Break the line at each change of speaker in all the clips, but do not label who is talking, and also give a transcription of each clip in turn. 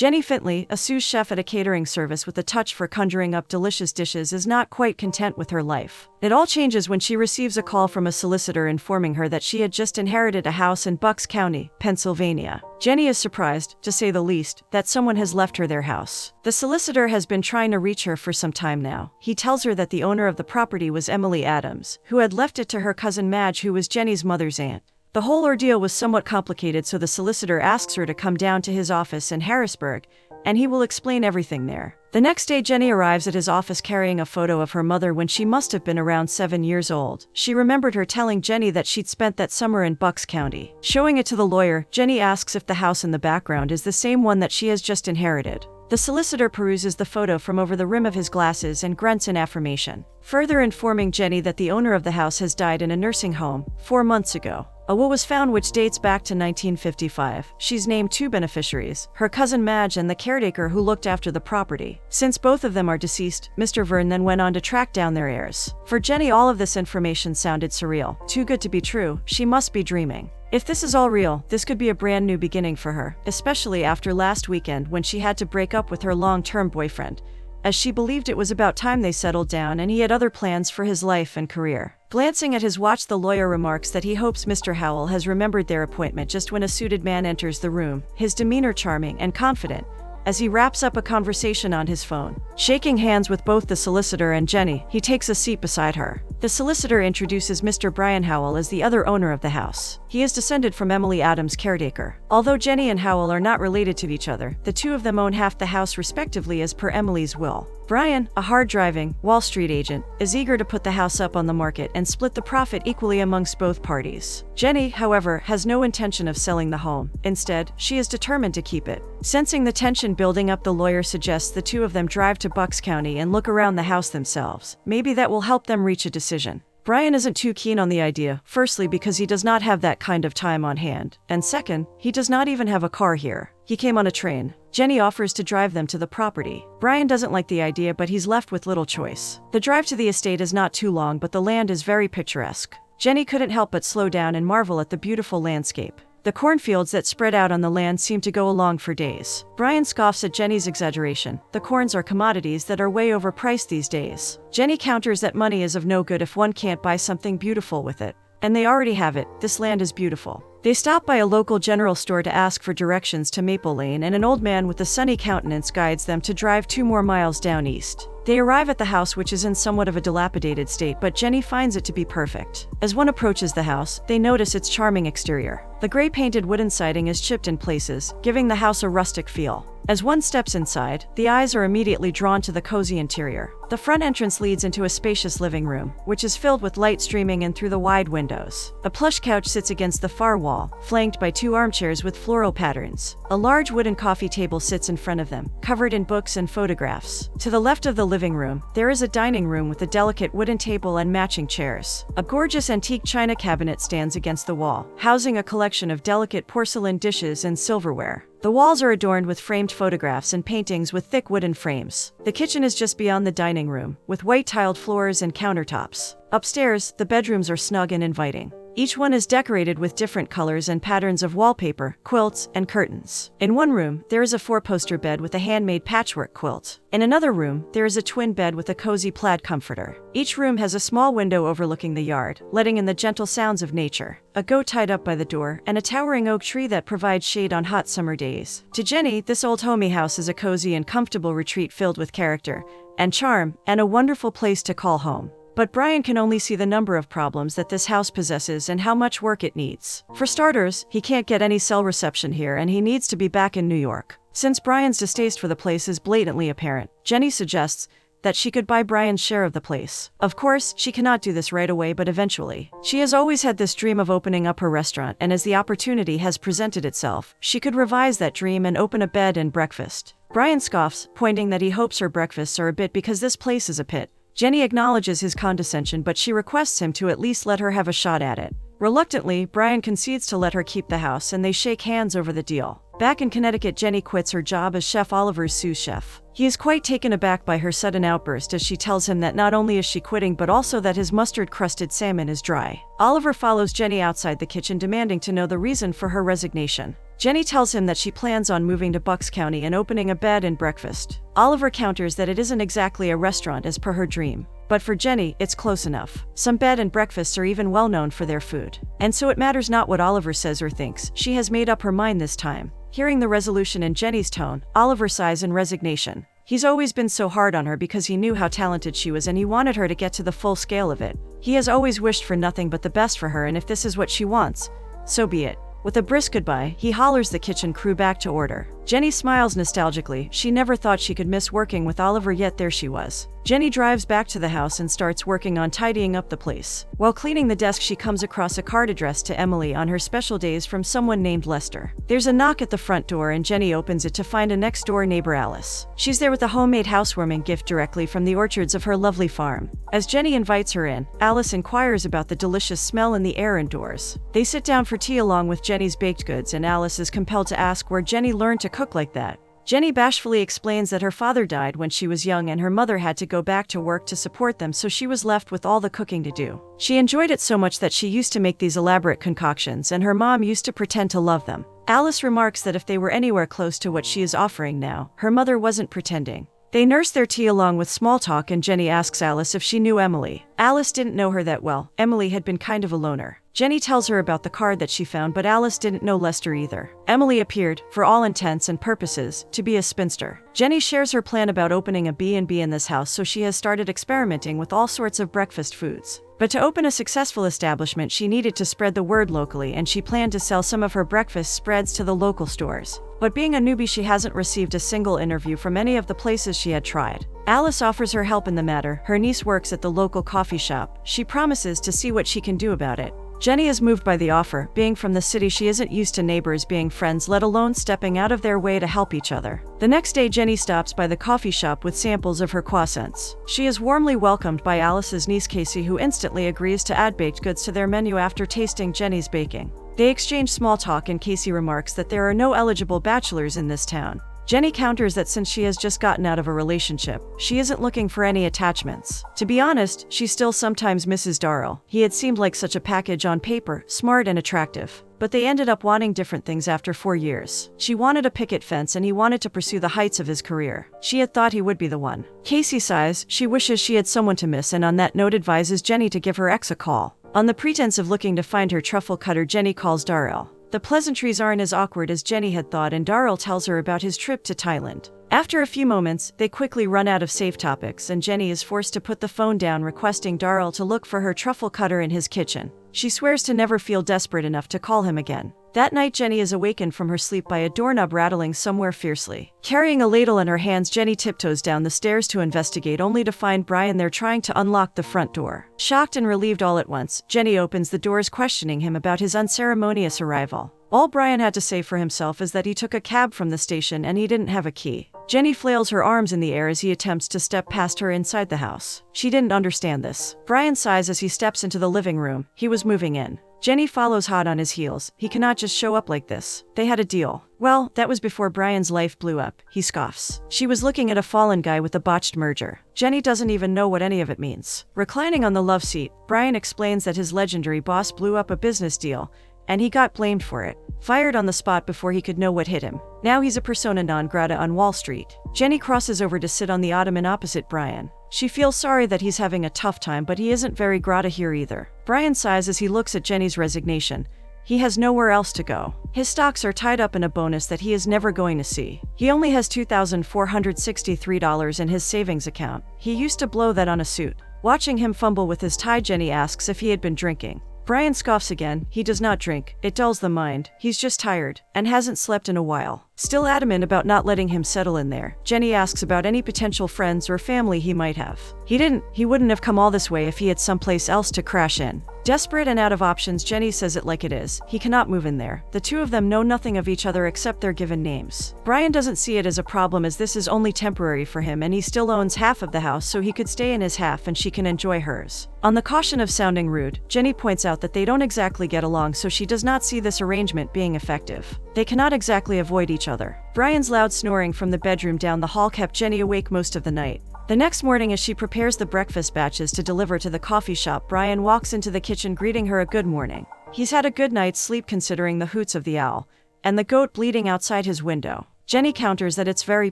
Jenny Fintley, a sous chef at a catering service with a touch for conjuring up delicious dishes, is not quite content with her life. It all changes when she receives a call from a solicitor informing her that she had just inherited a house in Bucks County, Pennsylvania. Jenny is surprised, to say the least, that someone has left her their house. The solicitor has been trying to reach her for some time now. He tells her that the owner of the property was Emily Adams, who had left it to her cousin Madge, who was Jenny's mother's aunt. The whole ordeal was somewhat complicated, so the solicitor asks her to come down to his office in Harrisburg, and he will explain everything there. The next day, Jenny arrives at his office carrying a photo of her mother when she must have been around 7 years old. She remembered her telling Jenny that she'd spent that summer in Bucks County. Showing it to the lawyer, Jenny asks if the house in the background is the same one that she has just inherited. The solicitor peruses the photo from over the rim of his glasses and grunts in affirmation, further informing Jenny that the owner of the house has died in a nursing home 4 months ago. A will was found which dates back to 1955. She's named 2 beneficiaries, her cousin Madge and the caretaker who looked after the property. Since both of them are deceased, Mr. Verne then went on to track down their heirs. For Jenny, all of this information sounded surreal. Too good to be true, she must be dreaming. If this is all real, this could be a brand new beginning for her, especially after last weekend when she had to break up with her long-term boyfriend, as she believed it was about time they settled down and he had other plans for his life and career. Glancing at his watch, the lawyer remarks that he hopes Mr. Howell has remembered their appointment just when a suited man enters the room, his demeanor charming and confident, as he wraps up a conversation on his phone. Shaking hands with both the solicitor and Jenny, he takes a seat beside her. The solicitor introduces Mr. Brian Howell as the other owner of the house. He is descended from Emily Adams' caretaker. Although Jenny and Howell are not related to each other, the two of them own half the house respectively as per Emily's will. Brian, a hard-driving, Wall Street agent, is eager to put the house up on the market and split the profit equally amongst both parties. Jenny, however, has no intention of selling the home. Instead, she is determined to keep it. Sensing the tension building up, the lawyer suggests the two of them drive to Bucks County and look around the house themselves. Maybe that will help them reach a decision. Brian isn't too keen on the idea, firstly because he does not have that kind of time on hand, and second, he does not even have a car here. He came on a train. Jenny offers to drive them to the property. Brian doesn't like the idea, but he's left with little choice. The drive to the estate is not too long, but the land is very picturesque. Jenny couldn't help but slow down and marvel at the beautiful landscape. The cornfields that spread out on the land seem to go along for days. Brian scoffs at Jenny's exaggeration. The corns are commodities that are way overpriced these days. Jenny counters that money is of no good if one can't buy something beautiful with it. And they already have it. This land is beautiful. They stop by a local general store to ask for directions to Maple Lane, and an old man with a sunny countenance guides them to drive 2 more miles down east. They arrive at the house, which is in somewhat of a dilapidated state, but Jenny finds it to be perfect. As one approaches the house, they notice its charming exterior. The gray-painted wooden siding is chipped in places, giving the house a rustic feel. As one steps inside, the eyes are immediately drawn to the cozy interior. The front entrance leads into a spacious living room, which is filled with light streaming in through the wide windows. A plush couch sits against the far wall, flanked by 2 armchairs with floral patterns. A large wooden coffee table sits in front of them, covered in books and photographs. To the left of the living room, there is a dining room with a delicate wooden table and matching chairs. A gorgeous antique china cabinet stands against the wall, housing a collection of delicate porcelain dishes and silverware. The walls are adorned with framed photographs and paintings with thick wooden frames. The kitchen is just beyond the dining room, with white tiled floors and countertops. Upstairs, the bedrooms are snug and inviting. Each one is decorated with different colors and patterns of wallpaper, quilts, and curtains. In one room, there is a 4-poster bed with a handmade patchwork quilt. In another room, there is a twin bed with a cozy plaid comforter. Each room has a small window overlooking the yard, letting in the gentle sounds of nature. A goat tied up by the door, and a towering oak tree that provides shade on hot summer days. To Jenny, this old homey house is a cozy and comfortable retreat filled with character and charm, and a wonderful place to call home. But Brian can only see the number of problems that this house possesses and how much work it needs. For starters, he can't get any cell reception here, and he needs to be back in New York. Since Brian's distaste for the place is blatantly apparent, Jenny suggests that she could buy Brian's share of the place. Of course, she cannot do this right away, but eventually. She has always had this dream of opening up her restaurant, and as the opportunity has presented itself, she could revise that dream and open a bed and breakfast. Brian scoffs, pointing that he hopes her breakfasts are a bit because this place is a pit. Jenny acknowledges his condescension, but she requests him to at least let her have a shot at it. Reluctantly, Brian concedes to let her keep the house, and they shake hands over the deal. Back in Connecticut, Jenny quits her job as Chef Oliver's sous chef. He is quite taken aback by her sudden outburst as she tells him that not only is she quitting but also that his mustard-crusted salmon is dry. Oliver follows Jenny outside the kitchen, demanding to know the reason for her resignation. Jenny tells him that she plans on moving to Bucks County and opening a bed and breakfast. Oliver counters that it isn't exactly a restaurant as per her dream. But for Jenny, it's close enough. Some bed and breakfasts are even well known for their food. And so it matters not what Oliver says or thinks, she has made up her mind this time. Hearing the resolution in Jenny's tone, Oliver sighs in resignation. He's always been so hard on her because he knew how talented she was and he wanted her to get to the full scale of it. He has always wished for nothing but the best for her, and if this is what she wants, so be it. With a brisk goodbye, he hollers the kitchen crew back to order. Jenny smiles nostalgically. She never thought she could miss working with Oliver, yet there she was. Jenny drives back to the house and starts working on tidying up the place. While cleaning the desk, she comes across a card addressed to Emily on her special days from someone named Lester. There's a knock at the front door and Jenny opens it to find a next-door neighbor, Alice. She's there with a homemade housewarming gift directly from the orchards of her lovely farm. As Jenny invites her in, Alice inquires about the delicious smell in the air indoors. They sit down for tea along with Jenny's baked goods, and Alice is compelled to ask where Jenny learned to cook like that. Jenny bashfully explains that her father died when she was young and her mother had to go back to work to support them, so she was left with all the cooking to do. She enjoyed it so much that she used to make these elaborate concoctions, and her mom used to pretend to love them. Alice remarks that if they were anywhere close to what she is offering now, her mother wasn't pretending. They nurse their tea along with small talk, and Jenny asks Alice if she knew Emily. Alice didn't know her that well. Emily had been kind of a loner. Jenny tells her about the card that she found, but Alice didn't know Lester either. Emily appeared, for all intents and purposes, to be a spinster. Jenny shares her plan about opening a B&B in this house, so she has started experimenting with all sorts of breakfast foods. But to open a successful establishment, she needed to spread the word locally, and she planned to sell some of her breakfast spreads to the local stores. But being a newbie, she hasn't received a single interview from any of the places she had tried. Alice offers her help in the matter. Her niece works at the local coffee shop. She promises to see what she can do about it. Jenny is moved by the offer. Being from the city, she isn't used to neighbors being friends, let alone stepping out of their way to help each other. The next day, Jenny stops by the coffee shop with samples of her croissants. She is warmly welcomed by Alice's niece Casey, who instantly agrees to add baked goods to their menu after tasting Jenny's baking. They exchange small talk, and Casey remarks that there are no eligible bachelors in this town. Jenny counters that since she has just gotten out of a relationship, she isn't looking for any attachments. To be honest, she still sometimes misses Darryl. He had seemed like such a package on paper, smart and attractive. But they ended up wanting different things after 4 years. She wanted a picket fence and he wanted to pursue the heights of his career. She had thought he would be the one. Casey sighs. She wishes she had someone to miss, and on that note advises Jenny to give her ex a call. On the pretense of looking to find her truffle cutter, Jenny calls Darryl. The pleasantries aren't as awkward as Jenny had thought, and Darryl tells her about his trip to Thailand. After a few moments, they quickly run out of safe topics, and Jenny is forced to put the phone down, requesting Darryl to look for her truffle cutter in his kitchen. She swears to never feel desperate enough to call him again. That night, Jenny is awakened from her sleep by a doorknob rattling somewhere fiercely. Carrying a ladle in her hands, Jenny tiptoes down the stairs to investigate, only to find Brian there trying to unlock the front door. Shocked and relieved all at once, Jenny opens the doors, questioning him about his unceremonious arrival. All Brian had to say for himself is that he took a cab from the station and he didn't have a key. Jenny flails her arms in the air as he attempts to step past her inside the house. She didn't understand this. Brian sighs as he steps into the living room. He was moving in. Jenny follows hot on his heels. He cannot just show up like this. They had a deal. Well, that was before Brian's life blew up. He scoffs. She was looking at a fallen guy with a botched merger. Jenny doesn't even know what any of it means. Reclining on the love seat, Brian explains that his legendary boss blew up a business deal, and he got blamed for it. Fired on the spot before he could know what hit him. Now he's a persona non grata on Wall Street. Jenny crosses over to sit on the ottoman opposite Brian. She feels sorry that he's having a tough time, but he isn't very grata here either. Brian sighs as he looks at Jenny's resignation. He has nowhere else to go. His stocks are tied up in a bonus that he is never going to see. He only has $2,463 in his savings account. He used to blow that on a suit. Watching him fumble with his tie, Jenny asks if he had been drinking. Brian scoffs again. He does not drink. It dulls the mind. He's just tired, and hasn't slept in a while. Still adamant about not letting him settle in there, Jenny asks about any potential friends or family he might have. He wouldn't have come all this way if he had someplace else to crash in. Desperate and out of options, Jenny says it like it is. He cannot move in there. The two of them know nothing of each other except their given names. Brian doesn't see it as a problem, as this is only temporary for him, and he still owns half of the house, so he could stay in his half and she can enjoy hers. On the caution of sounding rude, Jenny points out that they don't exactly get along, so she does not see this arrangement being effective. They cannot exactly avoid each other. Brian's loud snoring from the bedroom down the hall kept Jenny awake most of the night. The next morning, as she prepares the breakfast batches to deliver to the coffee shop, Brian walks into the kitchen, greeting her a good morning. He's had a good night's sleep considering the hoots of the owl, and the goat bleeding outside his window. Jenny counters that it's very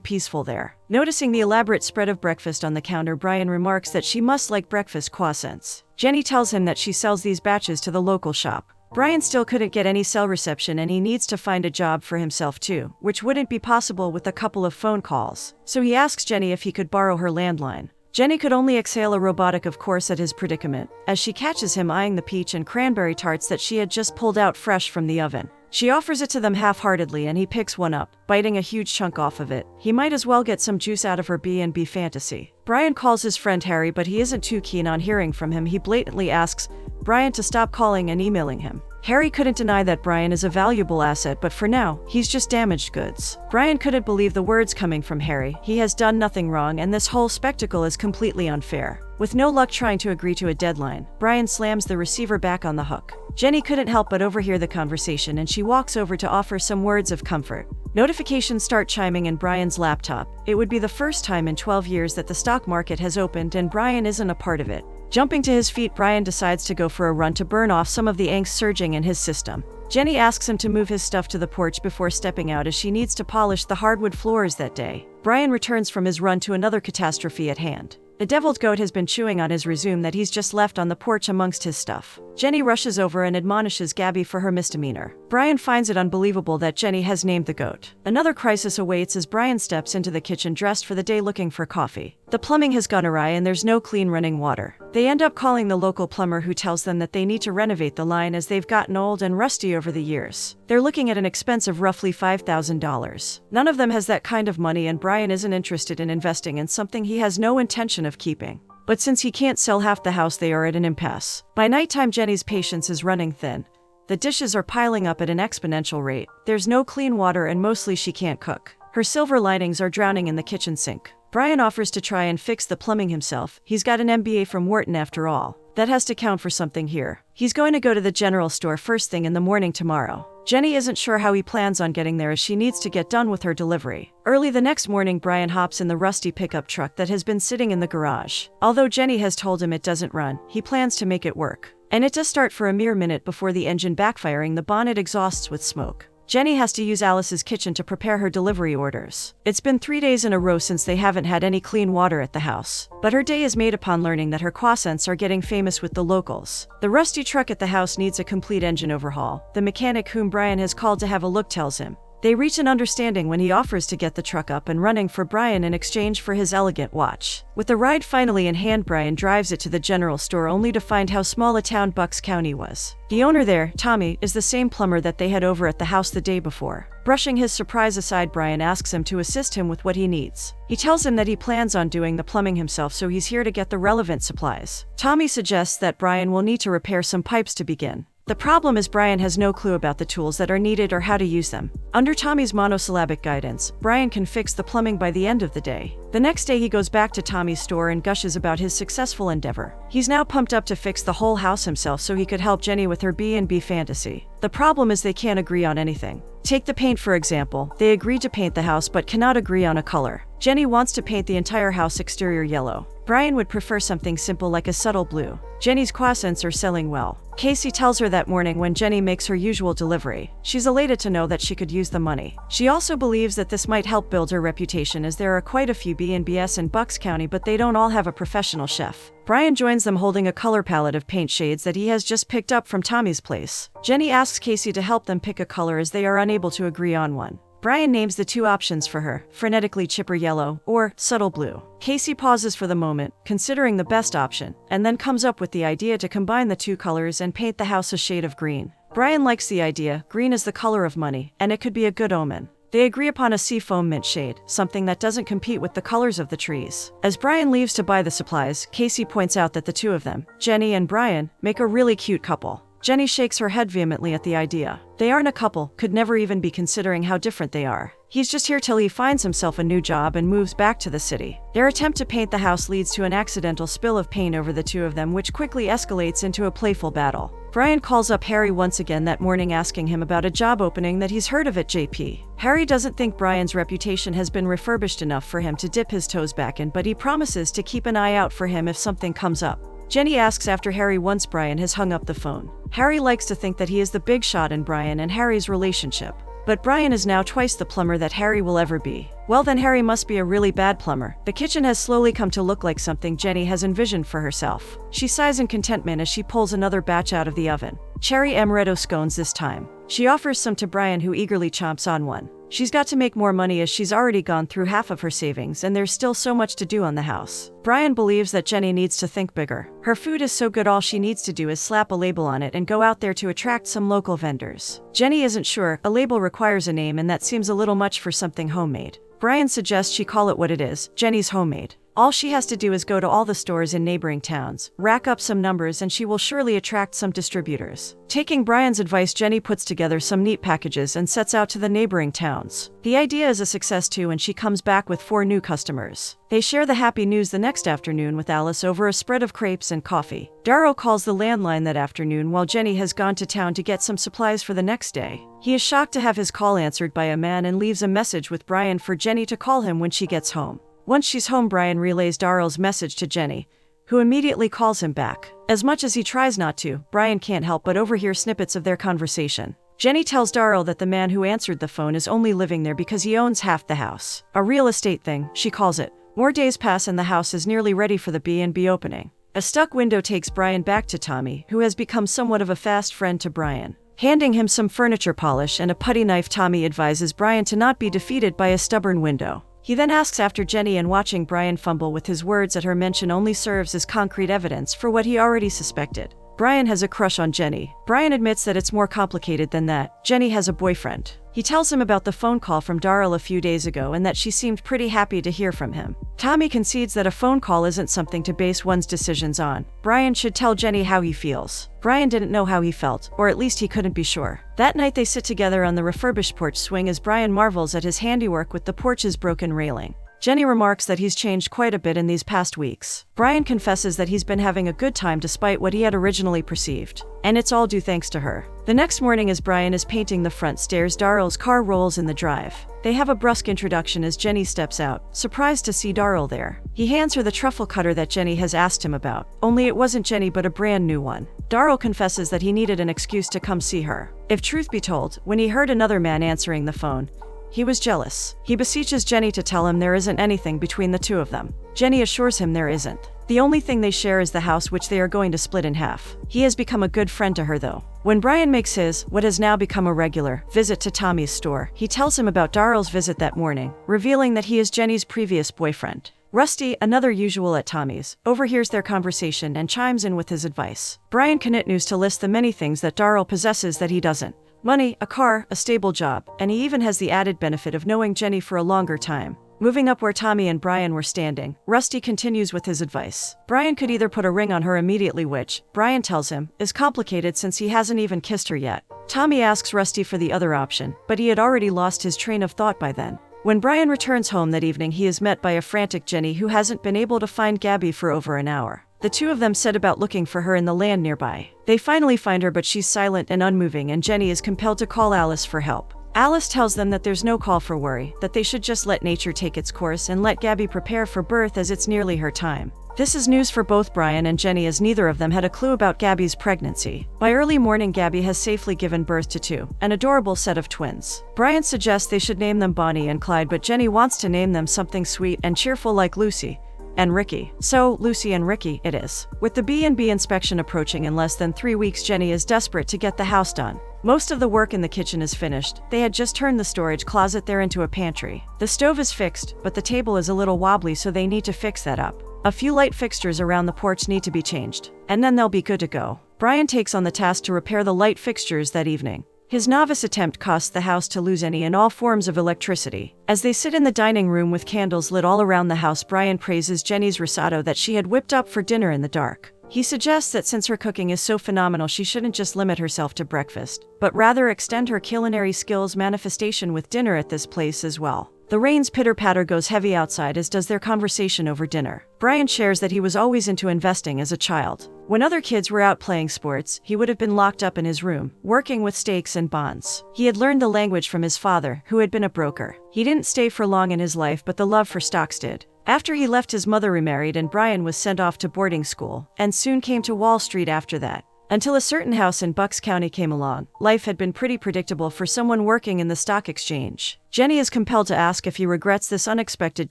peaceful there. Noticing the elaborate spread of breakfast on the counter, Brian remarks that she must like breakfast croissants. Jenny tells him that she sells these batches to the local shop. Brian still couldn't get any cell reception and he needs to find a job for himself too, which wouldn't be possible with a couple of phone calls. So he asks Jenny if he could borrow her landline. Jenny could only exhale a robotic of course at his predicament, as she catches him eyeing the peach and cranberry tarts that she had just pulled out fresh from the oven. She offers it to them half-heartedly and he picks one up, biting a huge chunk off of it. He might as well get some juice out of her B&B fantasy. Brian calls his friend Harry, but he isn't too keen on hearing from him. He blatantly asks Brian to stop calling and emailing him. Harry couldn't deny that Brian is a valuable asset, but for now, he's just damaged goods. Brian couldn't believe the words coming from Harry. He has done nothing wrong and this whole spectacle is completely unfair. With no luck trying to agree to a deadline, Brian slams the receiver back on the hook. Jenny couldn't help but overhear the conversation and she walks over to offer some words of comfort. Notifications start chiming in Brian's laptop. It would be the first time in 12 years that the stock market has opened and Brian isn't a part of it. Jumping to his feet, Brian decides to go for a run to burn off some of the angst surging in his system. Jenny asks him to move his stuff to the porch before stepping out as she needs to polish the hardwood floors that day. Brian returns from his run to another catastrophe at hand. The deviled goat has been chewing on his resume that he's just left on the porch amongst his stuff. Jenny rushes over and admonishes Gabby for her misdemeanor. Brian finds it unbelievable that Jenny has named the goat. Another crisis awaits as Brian steps into the kitchen dressed for the day looking for coffee. The plumbing has gone awry and there's no clean running water. They end up calling the local plumber, who tells them that they need to renovate the line as they've gotten old and rusty over the years. They're looking at an expense of roughly $5,000. None of them has that kind of money and Brian isn't interested in investing in something he has no intention of keeping. But since he can't sell half the house, they are at an impasse. By nighttime, Jenny's patience is running thin. The dishes are piling up at an exponential rate. There's no clean water and mostly she can't cook. Her silver linings are drowning in the kitchen sink. Brian offers to try and fix the plumbing himself. He's got an MBA from Wharton after all. That has to count for something here. He's going to go to the general store first thing in the morning tomorrow. Jenny isn't sure how he plans on getting there as she needs to get done with her delivery. Early the next morning, Brian hops in the rusty pickup truck that has been sitting in the garage. Although Jenny has told him it doesn't run, he plans to make it work. And it does start for a mere minute before the engine backfiring. The bonnet exhausts with smoke. Jenny has to use Alice's kitchen to prepare her delivery orders. It's been 3 days in a row since they haven't had any clean water at the house. But her day is made upon learning that her croissants are getting famous with the locals. The rusty truck at the house needs a complete engine overhaul. The mechanic whom Brian has called to have a look tells him. They reach an understanding when he offers to get the truck up and running for Brian in exchange for his elegant watch. With the ride finally in hand, Brian drives it to the general store only to find how small a town Bucks County was. The owner there, Tommy, is the same plumber that they had over at the house the day before. Brushing his surprise aside, Brian asks him to assist him with what he needs. He tells him that he plans on doing the plumbing himself, so he's here to get the relevant supplies. Tommy suggests that Brian will need to repair some pipes to begin. The problem is Brian has no clue about the tools that are needed or how to use them. Under Tommy's monosyllabic guidance, Brian can fix the plumbing by the end of the day. The next day he goes back to Tommy's store and gushes about his successful endeavor. He's now pumped up to fix the whole house himself so he could help Jenny with her B&B fantasy. The problem is they can't agree on anything. Take the paint for example. They agreed to paint the house but cannot agree on a color. Jenny wants to paint the entire house exterior yellow. Brian would prefer something simple like a subtle blue. Jenny's croissants are selling well. Casey tells her that morning when Jenny makes her usual delivery. She's elated to know that she could use the money. She also believes that this might help build her reputation, as there are quite a few B&Bs in Bucks County, but they don't all have a professional chef. Brian joins them holding a color palette of paint shades that he has just picked up from Tommy's place. Jenny asks Casey to help them pick a color as they are unable to agree on one. Brian names the two options for her, frenetically chipper yellow or subtle blue. Casey pauses for the moment, considering the best option, and then comes up with the idea to combine the two colors and paint the house a shade of green. Brian likes the idea. Green is the color of money, and it could be a good omen. They agree upon a seafoam mint shade, something that doesn't compete with the colors of the trees. As Brian leaves to buy the supplies, Casey points out that the two of them, Jenny and Brian, make a really cute couple. Jenny shakes her head vehemently at the idea. They aren't a couple, could never even be, considering how different they are. He's just here till he finds himself a new job and moves back to the city. Their attempt to paint the house leads to an accidental spill of paint over the two of them, which quickly escalates into a playful battle. Brian calls up Harry once again that morning, asking him about a job opening that he's heard of at JP. Harry doesn't think Brian's reputation has been refurbished enough for him to dip his toes back in, but he promises to keep an eye out for him if something comes up. Jenny asks after Harry once Brian has hung up the phone. Harry likes to think that he is the big shot in Brian and Harry's relationship. But Brian is now twice the plumber that Harry will ever be. Well, then Harry must be a really bad plumber. The kitchen has slowly come to look like something Jenny has envisioned for herself. She sighs in contentment as she pulls another batch out of the oven. Cherry amaretto scones this time. She offers some to Brian, who eagerly chomps on one. She's got to make more money as she's already gone through half of her savings and there's still so much to do on the house. Brian believes that Jenny needs to think bigger. Her food is so good, all she needs to do is slap a label on it and go out there to attract some local vendors. Jenny isn't sure. A label requires a name and that seems a little much for something homemade. Brian suggests she call it what it is, Jenny's Homemade. All she has to do is go to all the stores in neighboring towns, rack up some numbers, and she will surely attract some distributors. Taking Brian's advice, Jenny puts together some neat packages and sets out to the neighboring towns. The idea is a success too, and she comes back with 4 new customers. They share the happy news the next afternoon with Alice over a spread of crepes and coffee. Darryl calls the landline that afternoon while Jenny has gone to town to get some supplies for the next day. He is shocked to have his call answered by a man and leaves a message with Brian for Jenny to call him when she gets home. Once she's home, Brian relays Darryl's message to Jenny, who immediately calls him back. As much as he tries not to, Brian can't help but overhear snippets of their conversation. Jenny tells Darryl that the man who answered the phone is only living there because he owns half the house. A real estate thing, she calls it. More days pass and the house is nearly ready for the B&B opening. A stuck window takes Brian back to Tommy, who has become somewhat of a fast friend to Brian. Handing him some furniture polish and a putty knife, Tommy advises Brian to not be defeated by a stubborn window. He then asks after Jenny, and watching Brian fumble with his words at her mention only serves as concrete evidence for what he already suspected. Brian has a crush on Jenny. Brian admits that it's more complicated than that. Jenny has a boyfriend. He tells him about the phone call from Darryl a few days ago and that she seemed pretty happy to hear from him. Tommy concedes that a phone call isn't something to base one's decisions on. Brian should tell Jenny how he feels. Brian didn't know how he felt, or at least he couldn't be sure. That night they sit together on the refurbished porch swing as Brian marvels at his handiwork with the porch's broken railing. Jenny remarks that he's changed quite a bit in these past weeks. Brian confesses that he's been having a good time despite what he had originally perceived. And it's all due thanks to her. The next morning, as Brian is painting the front stairs, Darryl's car rolls in the drive. They have a brusque introduction as Jenny steps out, surprised to see Darryl there. He hands her the truffle cutter that Jenny has asked him about, only it wasn't Jenny but a brand new one. Darryl confesses that he needed an excuse to come see her. If truth be told, when he heard another man answering the phone, he was jealous. He beseeches Jenny to tell him there isn't anything between the two of them. Jenny assures him there isn't. The only thing they share is the house, which they are going to split in half. He has become a good friend to her though. When Brian makes his, what has now become a regular, visit to Tommy's store, he tells him about Darryl's visit that morning, revealing that he is Jenny's previous boyfriend. Rusty, another usual at Tommy's, overhears their conversation and chimes in with his advice. Brian continues to list the many things that Darryl possesses that he doesn't. Money, a car, a stable job, and he even has the added benefit of knowing Jenny for a longer time. Moving up where Tommy and Brian were standing, Rusty continues with his advice. Brian could either put a ring on her immediately, which, Brian tells him, is complicated since he hasn't even kissed her yet. Tommy asks Rusty for the other option, but he had already lost his train of thought by then. When Brian returns home that evening, he is met by a frantic Jenny who hasn't been able to find Gabby for over an hour. The two of them set about looking for her in the land nearby. They finally find her, but she's silent and unmoving, and Jenny is compelled to call Alice for help. Alice tells them that there's no call for worry, that they should just let nature take its course and let Gabby prepare for birth as it's nearly her time. This is news for both Brian and Jenny, as neither of them had a clue about Gabby's pregnancy. By early morning, Gabby has safely given birth to 2, an adorable set of twins. Brian suggests they should name them Bonnie and Clyde, but Jenny wants to name them something sweet and cheerful like Lucy and Ricky. So, Lucy and Ricky it is. With the B&B inspection approaching in less than 3 weeks, Jenny is desperate to get the house done. Most of the work in the kitchen is finished. They had just turned the storage closet there into a pantry. The stove is fixed, but the table is a little wobbly, so they need to fix that up. A few light fixtures around the porch need to be changed, and then they'll be good to go. Brian takes on the task to repair the light fixtures that evening. His novice attempt costs the house to lose any and all forms of electricity. As they sit in the dining room with candles lit all around the house, Brian praises Jenny's risotto that she had whipped up for dinner in the dark. He suggests that since her cooking is so phenomenal, she shouldn't just limit herself to breakfast, but rather extend her culinary skills manifestation with dinner at this place as well. The rain's pitter-patter goes heavy outside, as does their conversation over dinner. Brian shares that he was always into investing as a child. When other kids were out playing sports, he would have been locked up in his room, working with stakes and bonds. He had learned the language from his father, who had been a broker. He didn't stay for long in his life, but the love for stocks did. After he left, his mother remarried and Brian was sent off to boarding school, and soon came to Wall Street after that. Until a certain house in Bucks County came along, life had been pretty predictable for someone working in the stock exchange. Jenny is compelled to ask if he regrets this unexpected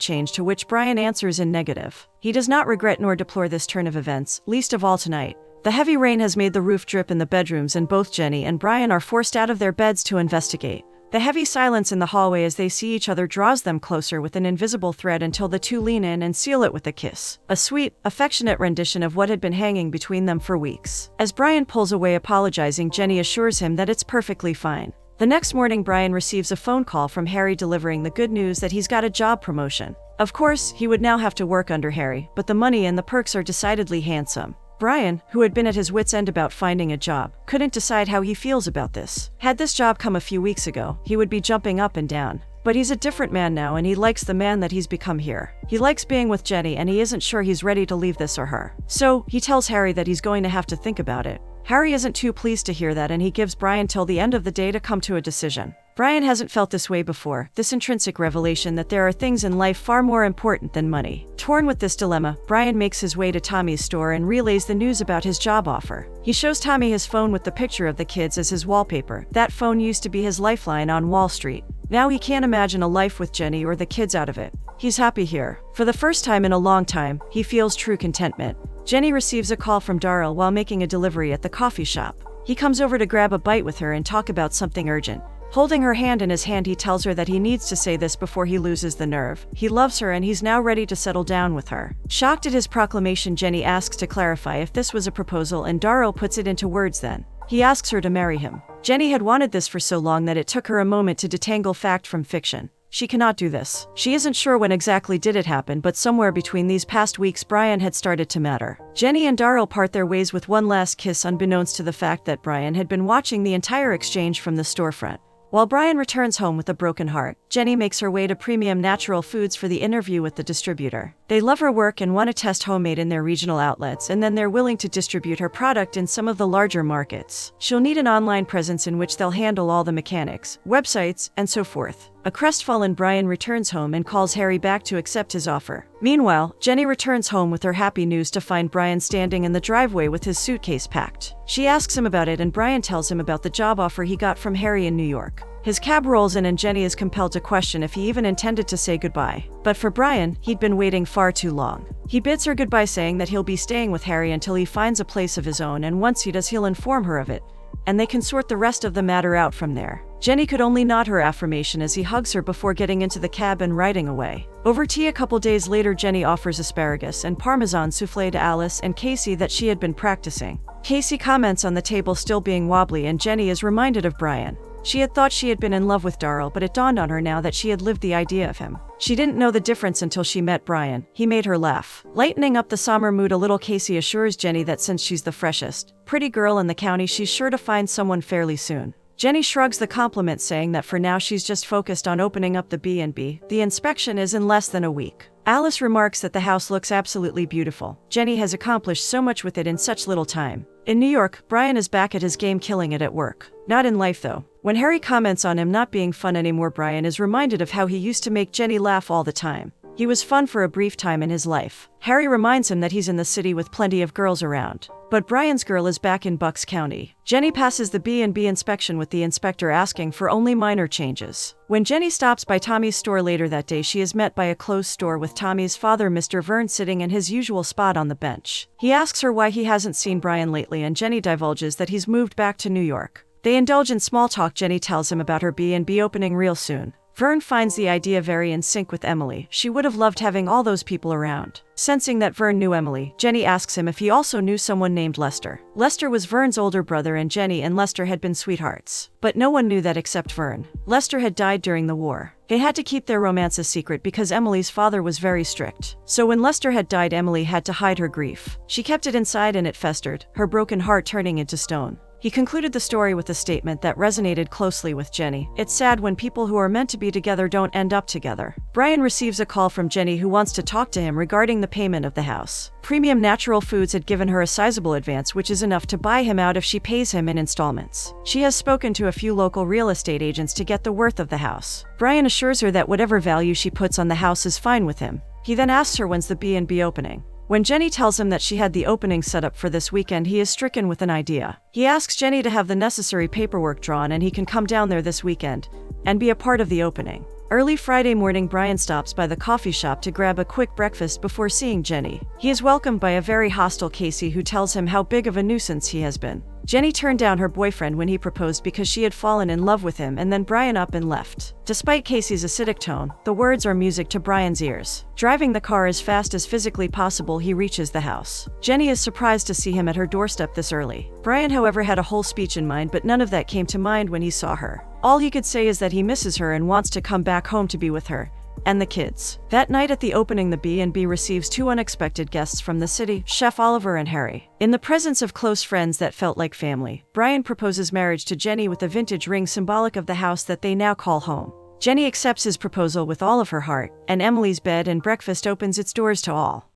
change, to which Brian answers in negative. He does not regret nor deplore this turn of events, least of all tonight. The heavy rain has made the roof drip in the bedrooms, and both Jenny and Brian are forced out of their beds to investigate. The heavy silence in the hallway as they see each other draws them closer with an invisible thread until the two lean in and seal it with a kiss. A sweet, affectionate rendition of what had been hanging between them for weeks. As Brian pulls away apologizing, Jenny assures him that it's perfectly fine. The next morning, Brian receives a phone call from Harry delivering the good news that he's got a job promotion. Of course, he would now have to work under Harry, but the money and the perks are decidedly handsome. Brian, who had been at his wits' end about finding a job, couldn't decide how he feels about this. Had this job come a few weeks ago, he would be jumping up and down. But he's a different man now, and he likes the man that he's become here. He likes being with Jenny, and he isn't sure he's ready to leave this or her. So, he tells Harry that he's going to have to think about it. Harry isn't too pleased to hear that, and he gives Brian till the end of the day to come to a decision. Brian hasn't felt this way before, this intrinsic revelation that there are things in life far more important than money. Torn with this dilemma, Brian makes his way to Tommy's store and relays the news about his job offer. He shows Tommy his phone with the picture of the kids as his wallpaper. That phone used to be his lifeline on Wall Street. Now he can't imagine a life with Jenny or the kids out of it. He's happy here. For the first time in a long time, he feels true contentment. Jenny receives a call from Darryl while making a delivery at the coffee shop. He comes over to grab a bite with her and talk about something urgent. Holding her hand in his hand, he tells her that he needs to say this before he loses the nerve. He loves her and he's now ready to settle down with her. Shocked at his proclamation, Jenny asks to clarify if this was a proposal, and Darryl puts it into words then. He asks her to marry him. Jenny had wanted this for so long that it took her a moment to detangle fact from fiction. She cannot do this. She isn't sure when exactly did it happen, but somewhere between these past weeks Brian had started to matter. Jenny and Darryl part their ways with one last kiss, unbeknownst to the fact that Brian had been watching the entire exchange from the storefront. While Brian returns home with a broken heart, Jenny makes her way to Premium Natural Foods for the interview with the distributor. They love her work and want to test homemade in their regional outlets, and then they're willing to distribute her product in some of the larger markets. She'll need an online presence in which they'll handle all the mechanics, websites, and so forth. A crestfallen Brian returns home and calls Harry back to accept his offer. Meanwhile, Jenny returns home with her happy news to find Brian standing in the driveway with his suitcase packed. She asks him about it, and Brian tells him about the job offer he got from Harry in New York. His cab rolls in and Jenny is compelled to question if he even intended to say goodbye. But for Brian, he'd been waiting far too long. He bids her goodbye, saying that he'll be staying with Harry until he finds a place of his own, and once he does, he'll inform her of it, and they can sort the rest of the matter out from there. Jenny could only nod her affirmation as he hugs her before getting into the cab and riding away. Over tea a couple days later, Jenny offers asparagus and Parmesan souffle to Alice and Casey that she had been practicing. Casey comments on the table still being wobbly, and Jenny is reminded of Brian. She had thought she had been in love with Darryl, but it dawned on her now that she had lived the idea of him. She didn't know the difference until she met Brian. He made her laugh. Lightening up the somber mood a little, Casey assures Jenny that since she's the freshest, pretty girl in the county, she's sure to find someone fairly soon. Jenny shrugs the compliment, saying that for now she's just focused on opening up the B&B. The inspection is in less than a week. Alice remarks that the house looks absolutely beautiful. Jenny has accomplished so much with it in such little time. In New York, Brian is back at his game, killing it at work. Not in life, though. When Harry comments on him not being fun anymore, Brian is reminded of how he used to make Jenny laugh all the time. He was fun for a brief time in his life. Harry reminds him that he's in the city with plenty of girls around. But Brian's girl is back in Bucks County. Jenny passes the B&B inspection with the inspector asking for only minor changes. When Jenny stops by Tommy's store later that day, she is met by a closed store with Tommy's father, Mr. Vern, sitting in his usual spot on the bench. He asks her why he hasn't seen Brian lately, and Jenny divulges that he's moved back to New York. They indulge in small talk. Jenny tells him about her B&B opening real soon. Vern finds the idea very in sync with Emily. She would have loved having all those people around. Sensing that Vern knew Emily, Jenny asks him if he also knew someone named Lester. Lester was Vern's older brother, and Jenny and Lester had been sweethearts. But no one knew that except Vern. Lester had died during the war. They had to keep their romance a secret because Emily's father was very strict. So when Lester had died, Emily had to hide her grief. She kept it inside and it festered, her broken heart turning into stone. He concluded the story with a statement that resonated closely with Jenny. It's sad when people who are meant to be together don't end up together. Brian receives a call from Jenny, who wants to talk to him regarding the payment of the house. Premium Natural Foods had given her a sizable advance, which is enough to buy him out if she pays him in installments. She has spoken to a few local real estate agents to get the worth of the house. Brian assures her that whatever value she puts on the house is fine with him. He then asks her when's the B&B opening. When Jenny tells him that she had the opening set up for this weekend, he is stricken with an idea. He asks Jenny to have the necessary paperwork drawn and he can come down there this weekend and be a part of the opening. Early Friday morning, Brian stops by the coffee shop to grab a quick breakfast before seeing Jenny. He is welcomed by a very hostile Casey who tells him how big of a nuisance he has been. Jenny turned down her boyfriend when he proposed because she had fallen in love with him, and then Brian up and left. Despite Casey's acidic tone, the words are music to Brian's ears. Driving the car as fast as physically possible, he reaches the house. Jenny is surprised to see him at her doorstep this early. Brian, however, had a whole speech in mind, but none of that came to mind when he saw her. All he could say is that he misses her and wants to come back home to be with her and the kids. That night at the opening, the B&B receives two unexpected guests from the city, Chef Oliver and Harry. In the presence of close friends that felt like family, Brian proposes marriage to Jenny with a vintage ring symbolic of the house that they now call home. Jenny accepts his proposal with all of her heart, and Emily's bed and breakfast opens its doors to all.